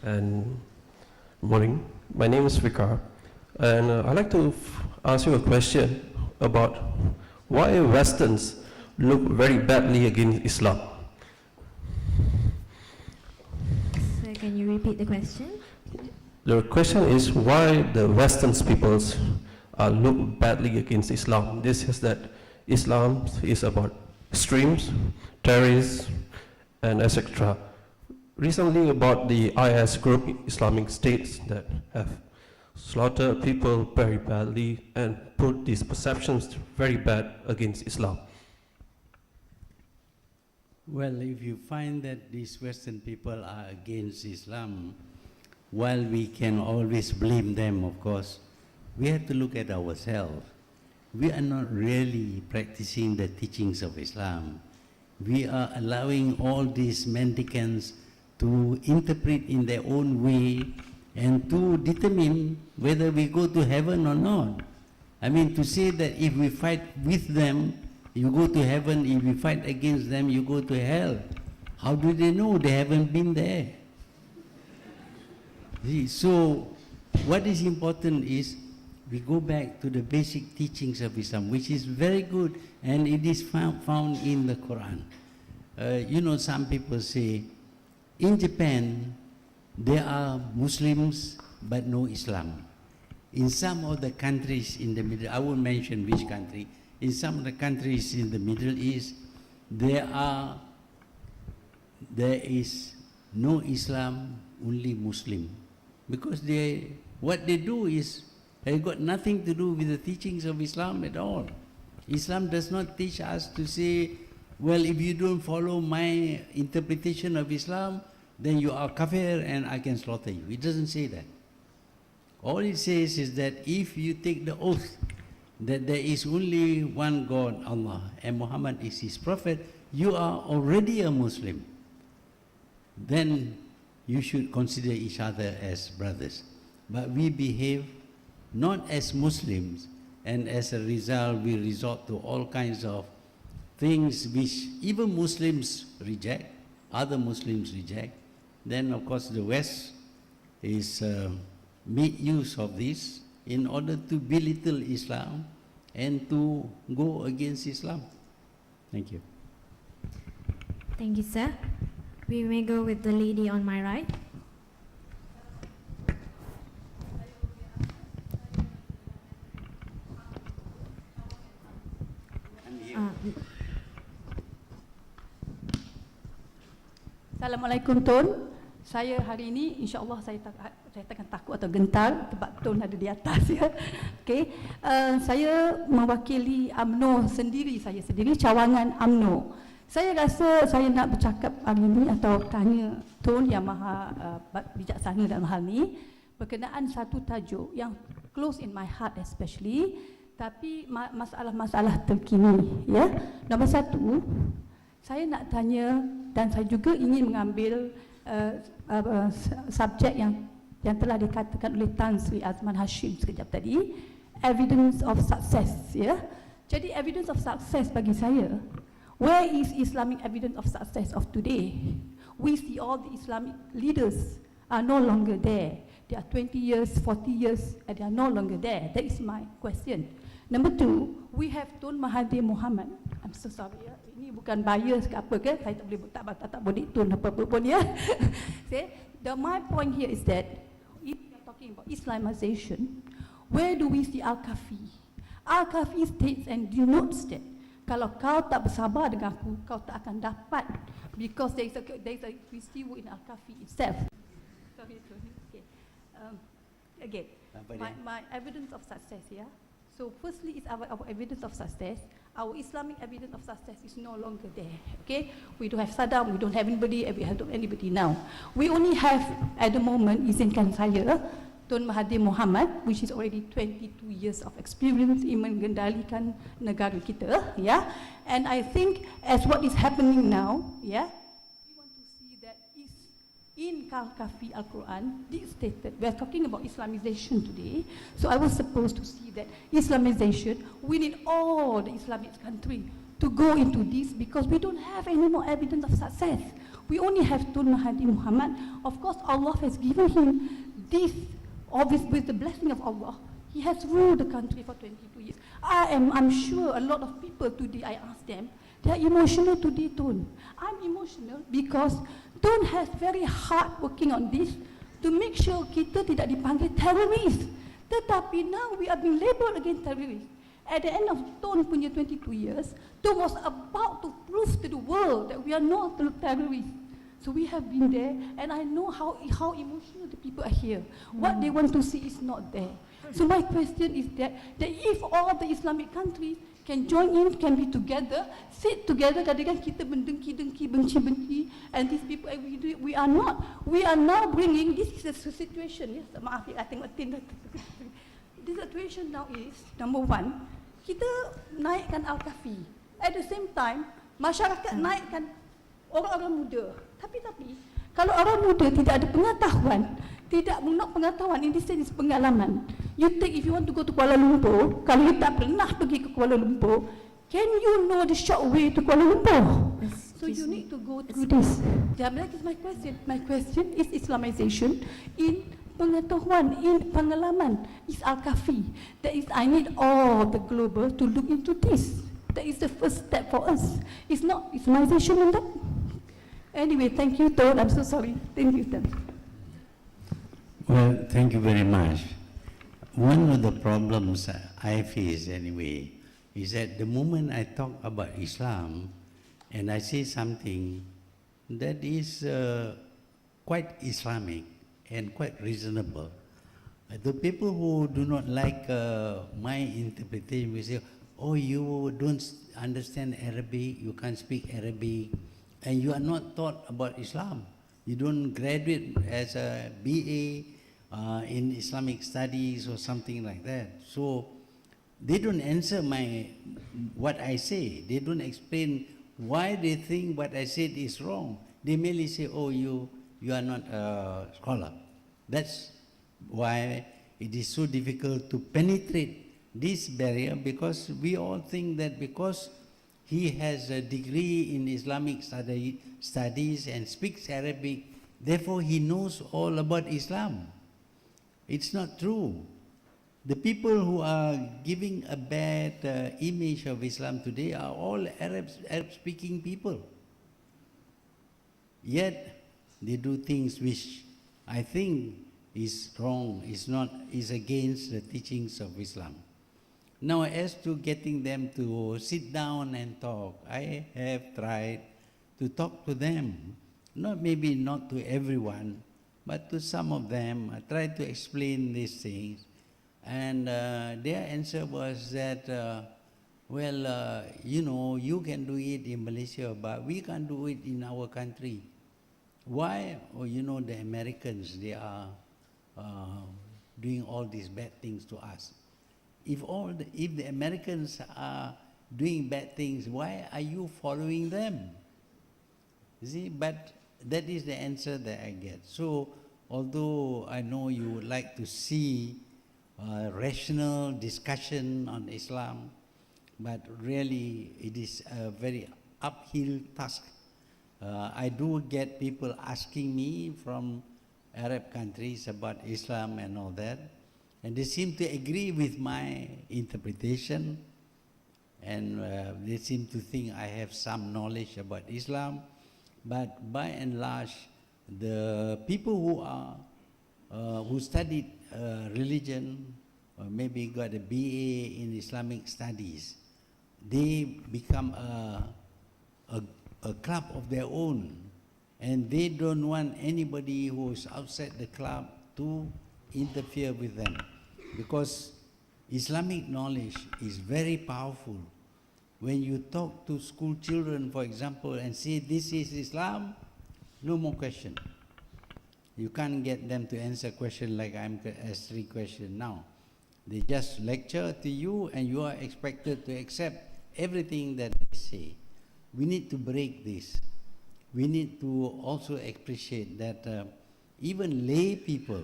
and morning. My name is Vikar, and I'd like to ask you a question about why Westerns look very badly against Islam. So can you repeat the question? The question is why the Western peoples look badly against Islam. This is that Islam is about extremes, terrorists, and etc. Recently about the IS group, Islamic states that have slaughtered people very badly and put these perceptions very bad against Islam. Well, if you find that these Western people are against Islam, while we can always blame them, of course, we have to look at ourselves. We are not really practicing the teachings of Islam. We are allowing all these mendicants to interpret in their own way and to determine whether we go to heaven or not. I mean, to say that if we fight with them, you go to heaven, if we fight against them, you go to hell. How do they know? They haven't been there. See, so what is important is we go back to the basic teachings of Islam, which is very good, and it is found in the Quran. You know, some people say, in Japan, there are Muslims, but no Islam. In some of the countries in the Middle, I won't mention which country, in some of the countries in the Middle East, there is no Islam, only Muslim. Because what they do is, has got nothing to do with the teachings of Islam at all. Islam does not teach us to say, well, if you don't follow my interpretation of Islam, then you are kafir and I can slaughter you. It doesn't say that. All it says is that if you take the oath that there is only one God, Allah, and Muhammad is his prophet, you are already a Muslim. Then you should consider each other as brothers. But we behave not as Muslims, and as a result we resort to all kinds of things which even Muslims reject, other Muslims reject. Then of course the West is made use of this in order to belittle Islam and to go against Islam. Thank you. Thank you, sir. We may go with the lady on my right. Assalamualaikum Tun. Saya hari ini insya-Allah saya takkan takut atau gentar sebab Tun ada di atas ya. Okey. Saya mewakili UMNO sendiri, saya sendiri cawangan UMNO. Saya rasa saya nak bercakap hari ini atau tanya Tun yang maha bijaksana dalam hal ini berkenaan satu tajuk yang close in my heart especially, tapi masalah-masalah terkini ya. Nombor satu, saya nak tanya dan saya juga ingin mengambil subjek yang telah dikatakan oleh Tan Sri Azman Hashim sekejap tadi, evidence of success ya. Jadi evidence of success bagi saya, where is Islamic evidence of success of today? We see all the Islamic leaders are no longer there. They are 20 years, 40 years, and they are no longer there. That is my question. Number two, we have Tun Mahathir Mohamad. I'm so sorry ya. Ini bukan bias ke apa ke? Saya tak boleh Tun apa-apa pun ya. My point here is that if we are talking about Islamization, where do we see Al-Kafi? Al-Kafi states and denotes that kalau kau tak bersabar dengan aku, kau tak akan dapat, because there is a peristiwa in Al-Kafi itself. Sorry. Okay. Again, my evidence of success here. So firstly is our evidence of success. Our Islamic evidence of success is no longer there. Okay, we don't have Saddam, we don't have anybody, we don't have anybody now. We only have at the moment, izinkan saya, Tun Mahathir Mohamad, which is already 22 years of experience in mengendalikan negara kita, yeah. And I think as what is happening now, yeah, we want to see that is in Al-Kafi Al-Quran, it stated, we are talking about Islamization today, so I was supposed to see that Islamization, we need all the Islamic country to go into this because we don't have any more evidence of success. We only have Tun Mahathir Mohamad. Of course, Allah has given him this, obviously with the blessing of Allah. He has ruled the country for 22 years. I'm sure a lot of people today, I ask them, they are emotional today, Tun. I'm emotional because Tun has very hard working on this to make sure kita tidak dipanggil teroris. Tetapi now we are being labelled against terrorists. At the end of Tun punya 22 years, Tun was about to prove to the world that we are not terrorists. So we have been there, and I know how emotional the people are here. What they want to see is not there. So my question is that if all the Islamic countries can join in, can be together, sit together, kadang-kadang kita mendengki-dengki, benci-benci, and these people, we are not. We are now bringing, this is the situation, yes, maaf I tengok tin. The situation now is, number one, kita naikkan Al-Kafi. At the same time, masyarakat naikkan orang-orang muda. Tapi, kalau orang muda tidak ada pengetahuan, tidak nak pengetahuan, in this sense pengalaman. You take, if you want to go to Kuala Lumpur, kalau you tak pernah pergi ke Kuala Lumpur, can you know the short way to Kuala Lumpur? So you need to go through this. That is my question. My question is Islamization in pengetahuan, in pengalaman, is Al-Kafi. That is, I need all the global to look into this. That is the first step for us. It's not Islamization in that. Anyway, thank you, Todd. I'm so sorry. Thank you, Todd. Well, thank you very much. One of the problems I face anyway is that the moment I talk about Islam and I say something that is quite Islamic and quite reasonable, the people who do not like my interpretation will say, oh, you don't understand Arabic, you can't speak Arabic, and you are not taught about Islam. You don't graduate as a BA in Islamic studies or something like that. So they don't answer what I say. They don't explain why they think what I said is wrong. They merely say, oh, you are not a scholar. That's why it is so difficult to penetrate this barrier, because we all think that because he has a degree in Islamic studies and speaks Arabic, therefore he knows all about Islam. It's not true. The people who are giving a bad image of Islam today are all Arab-speaking people. Yet they do things which I think is wrong, is against the teachings of Islam. Now, as to getting them to sit down and talk, I have tried to talk to them, maybe not to everyone, but to some of them. I tried to explain these things, and their answer was that, you can do it in Malaysia, but we can't do it in our country. Why? Oh, the Americans, they are doing all these bad things to us. If the Americans are doing bad things, why are you following them? You see, but that is the answer that I get. So, although I know you would like to see rational discussion on Islam, but really it is a very uphill task. I do get people asking me from Arab countries about Islam and all that, and they seem to agree with my interpretation, and they seem to think I have some knowledge about Islam, but by and large, the people who studied religion, or maybe got a BA in Islamic studies, they become a club of their own, and they don't want anybody who is outside the club to interfere with them, because Islamic knowledge is very powerful. When you talk to school children, for example, and say this is Islam, no more question. You can't get them to answer question like I'm asking question now. They just lecture to you, and you are expected to accept everything that they say. We need to break this. We need to also appreciate that even lay people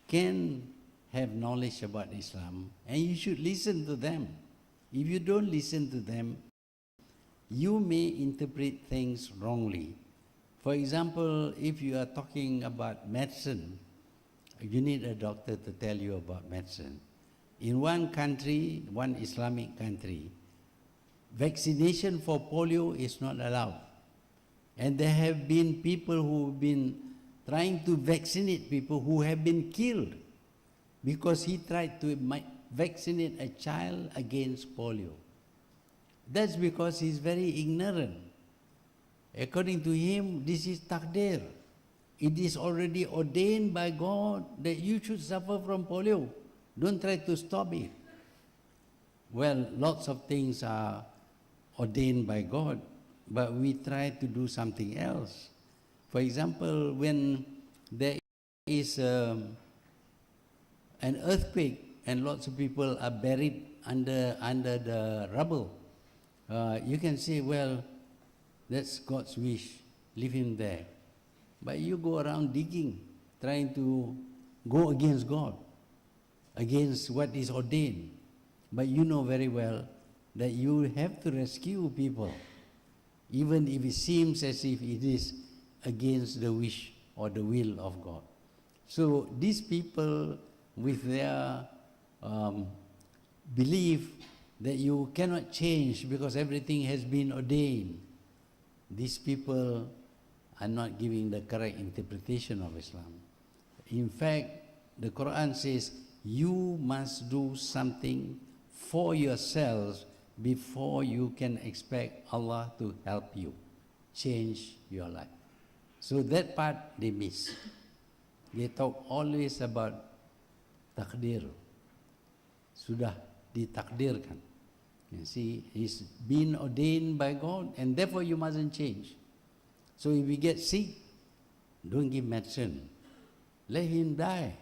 can have knowledge about Islam, and you should listen to them. If you don't listen to them, you may interpret things wrongly. For example, if you are talking about medicine, you need a doctor to tell you about medicine. In one country, one Islamic country, vaccination for polio is not allowed. And there have been people who have been trying to vaccinate people who have been killed because he tried to vaccinate a child against polio. That's because he's very ignorant. According to him, this is taqdir. It is already ordained by God that you should suffer from polio. Don't try to stop it. Well, lots of things are ordained by God, but we try to do something else. For example, when there is an earthquake and lots of people are buried under the rubble, you can say, well, that's God's wish, leave him there. But you go around digging, trying to go against God, against what is ordained. But you know very well that you have to rescue people, even if it seems as if it is against the wish or the will of God. So these people with their belief that you cannot change because everything has been ordained, these people are not giving the correct interpretation of Islam. In fact, the Quran says, you must do something for yourselves before you can expect Allah to help you change your life. So that part they miss. They talk always about takdir. Sudah ditakdirkan. You see, it's been ordained by God and therefore you mustn't change. So if we get sick, don't give medicine. Let him die,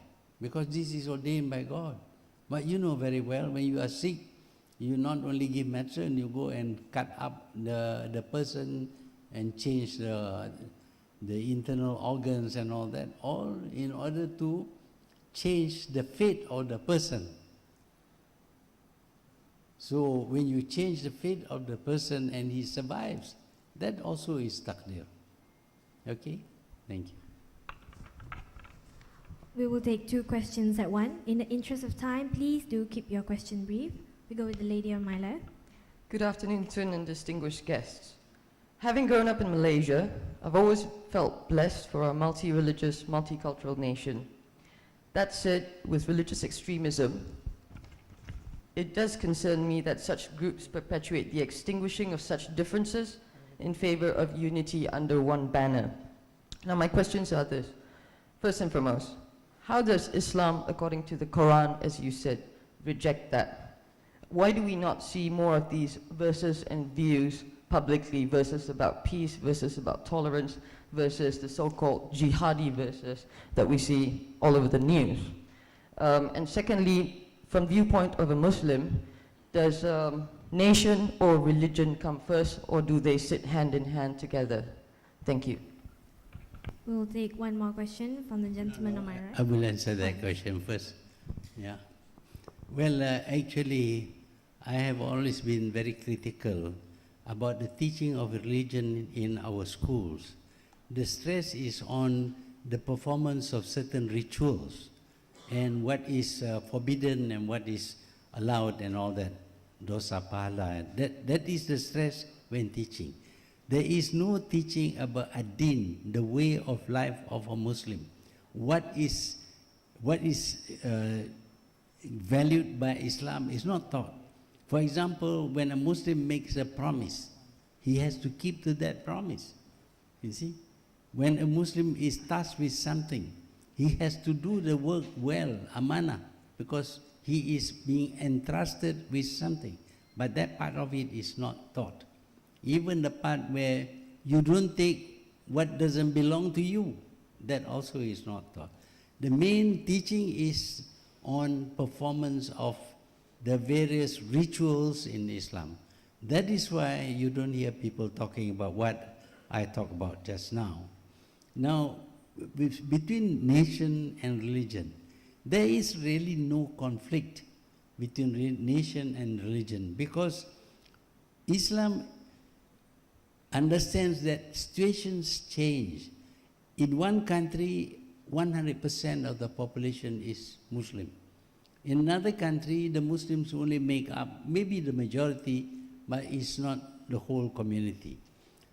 because this is ordained by God. But you know very well, when you are sick, you not only give medicine, you go and cut up the person and change the internal organs and all that, all in order to change the fate of the person. So when you change the fate of the person and he survives, that also is taqdir. Okay? Thank you. We will take 2 questions at once. In the interest of time, please do keep your question brief. We go with the lady on my left. Good afternoon, Tun and distinguished guests. Having grown up in Malaysia, I've always felt blessed for our multi-religious, multicultural nation. That said, with religious extremism, it does concern me that such groups perpetuate the extinguishing of such differences in favor of unity under one banner. Now my questions are this. First and foremost, how does Islam, according to the Quran, as you said, reject that? Why do we not see more of these verses and views publicly, verses about peace, verses about tolerance, versus the so-called jihadi verses that we see all over the news? And secondly, from viewpoint of a Muslim, does nation or religion come first, or do they sit hand in hand together? Thank you. We will take one more question from the gentleman on my right. I will answer that question first. Yeah. Well, actually, I have always been very critical about the teaching of religion in our schools. The stress is on the performance of certain rituals and what is forbidden and what is allowed and all that. Dosa pahala. That is the stress when teaching. There is no teaching about ad-din, the way of life of a Muslim. What is valued by Islam is not taught. For example, when a Muslim makes a promise, he has to keep to that promise. You see? When a Muslim is tasked with something, he has to do the work well, amanah, because he is being entrusted with something. But that part of it is not taught. Even the part where you don't take what doesn't belong to you, that also is not taught. The main teaching is on performance of the various rituals in Islam. That is why you don't hear people talking about what I talked about just now. Now, between nation and religion, there is really no conflict between nation and religion, because Islam understands that situations change. In one country, 100% of the population is Muslim. In another country, the Muslims only make up maybe the majority, but it's not the whole community.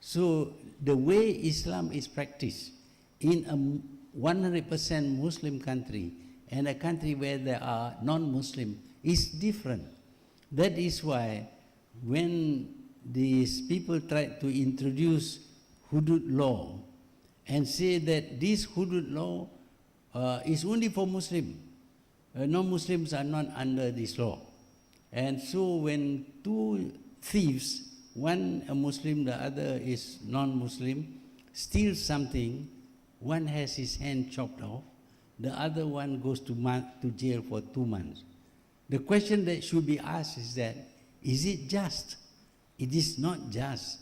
So the way Islam is practiced in a 100% Muslim country and a country where there are non-Muslim is different. That is why when these people try to introduce hudud law and say that this hudud law is only for Muslim, non-Muslims are not under this law. And so when two thieves, one a Muslim, the other is non-Muslim, steal something, one has his hand chopped off, the other one goes to jail for 2 months. The question that should be asked is that, is it just? It is not just.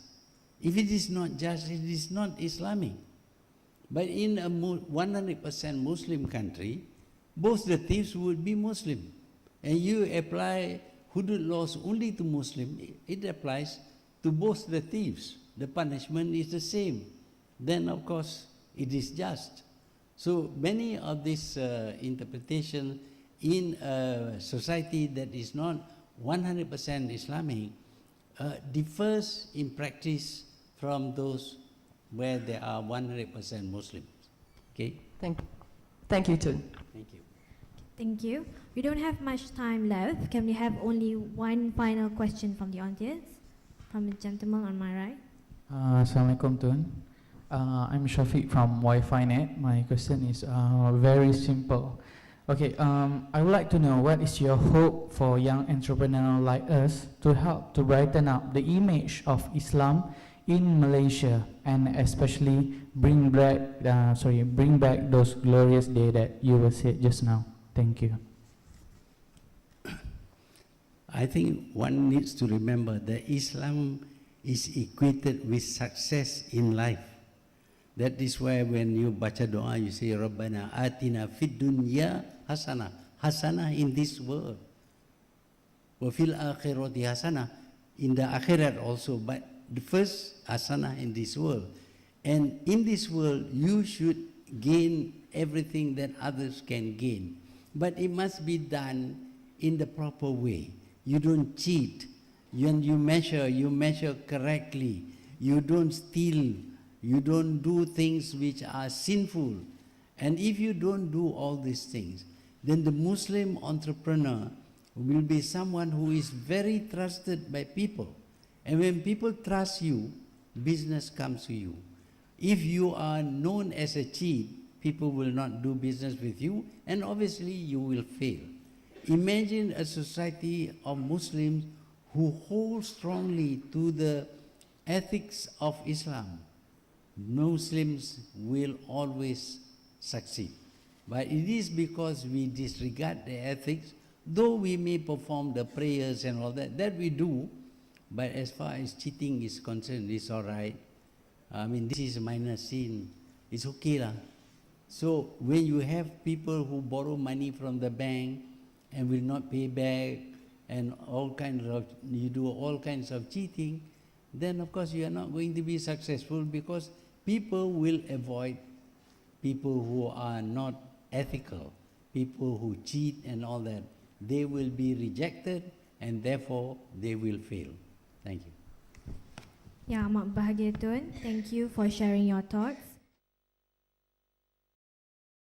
If it is not just, it is not Islamic. But in a 100% Muslim country, both the thieves would be Muslim. And you apply hudud laws only to Muslim, it applies to both the thieves. The punishment is the same. Then, of course, it is just. So many of these interpretations in a society that is not 100% Islamic differs in practice from those where there are 100% Muslims. Okay? Thank you, Tun. Thank you. Thank you. We don't have much time left. Can we have only one final question from the audience? From the gentleman on my right. Assalamualaikum, Tun. I'm Shafiq from Wi-Fi Net. My question is very simple. Okay, I would like to know what is your hope for young entrepreneurs like us to help to brighten up the image of Islam in Malaysia and especially bring back those glorious days that you were said just now. Thank you. I think one needs to remember that Islam is equated with success in life. That is why when you baca doa, you say, Rabbana atina fid dunya hasanah. Hasanah in this world. Wa fil akhirati hasanah. In the akhirat also. But the first hasanah in this world. And in this world, you should gain everything that others can gain. But it must be done in the proper way. You don't cheat. When you measure correctly. You don't steal. You don't do things which are sinful. And if you don't do all these things, then the Muslim entrepreneur will be someone who is very trusted by people. And when people trust you, business comes to you. If you are known as a cheat, people will not do business with you, and obviously you will fail. Imagine a society of Muslims who hold strongly to the ethics of Islam. Muslims will always succeed. But it is because we disregard the ethics, though we may perform the prayers and all that we do, but as far as cheating is concerned, it's all right. I mean, this is a minor sin. It's okay lah. So when you have people who borrow money from the bank and will not pay back, and you do all kinds of cheating, then of course you are not going to be successful, because people will avoid people who are not ethical, people who cheat and all that. They will be rejected and therefore they will fail. Thank you. Ya, amat bahagia Tun. Thank you for sharing your thoughts.